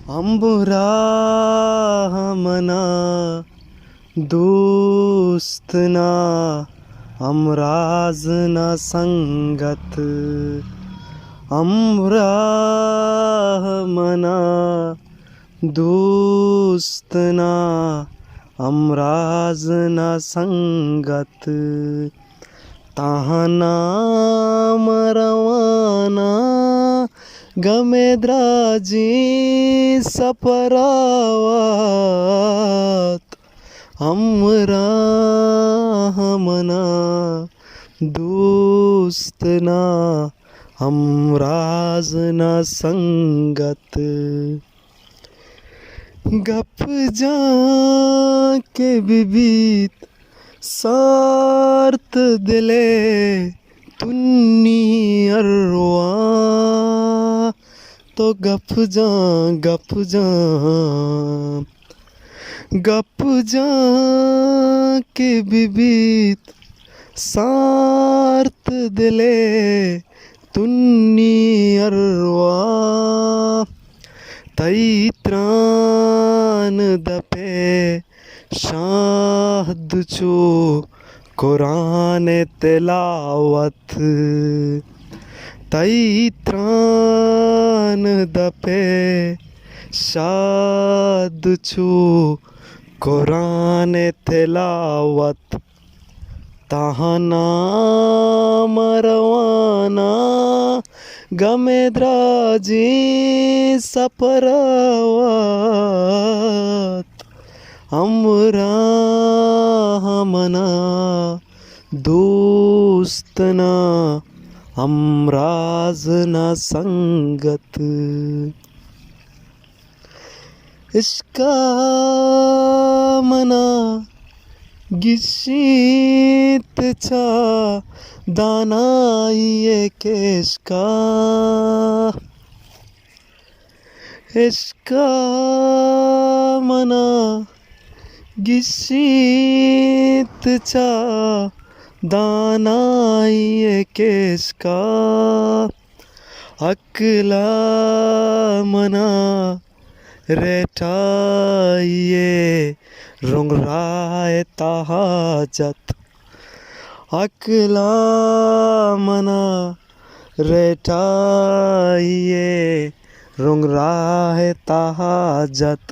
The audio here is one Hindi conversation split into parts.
हमरा मना दोस्त ना हमराज ना संगत। हमरा मना दोस्त ना हमराज ना संगत। ताहना मरवाना गमे द्राजी सपरावत। हमरा मना दोस्त ना हमराज ना संगत। गप जा के बीबीत सार्थ दिले तुन्नी अरवा। तो गप जा के बीबीत सार्थ दिले तुन्नी अरवा। तई त्रान दपे शाहद चो कुरान तिलावत। तई त्रान दपे शाद चो कुरान तिलावत। ताहना मरवाना गमे द्राजी सपरावत। हमरा मना दोस्त ना हमराज ना संगत। इश्का मना गिशीत चा दानाइये केशका। इश्का मना गिशीत चा दानाइये केशका। अकला मना रेटाइये रुंगराए ताहाजत। अकला मना रेटाइये रुंगराए ताहाजत।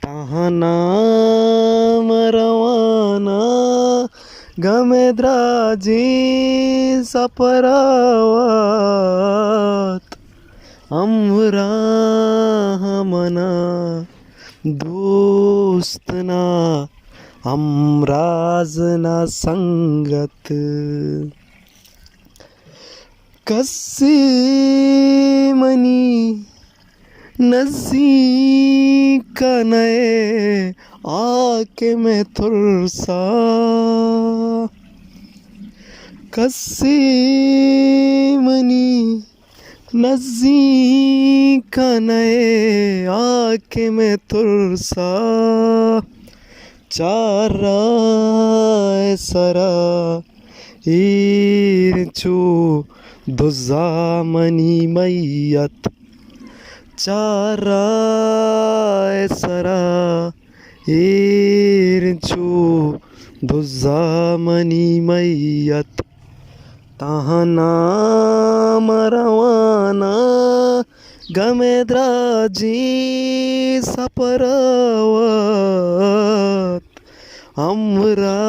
ताहना मरवाना गमे द्राजी सपरावत। हमरा मना दोस्त ना हमराज ना संगत। कस्सी मनी नज़दीक नए आके मैं तुरसा। कस्सी मनी नज़दीक नए आके मैं तुरसा। चारा सरा ईरचू दुज़ामनी मैयत। चारा सरा ईरचू दुज़ामनी मैयत। ताहना मरवाना गमे द्राजी सपरावत। हमरा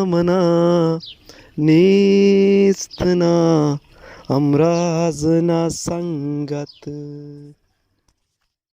मना नीस्त ना हमराज ना संगत।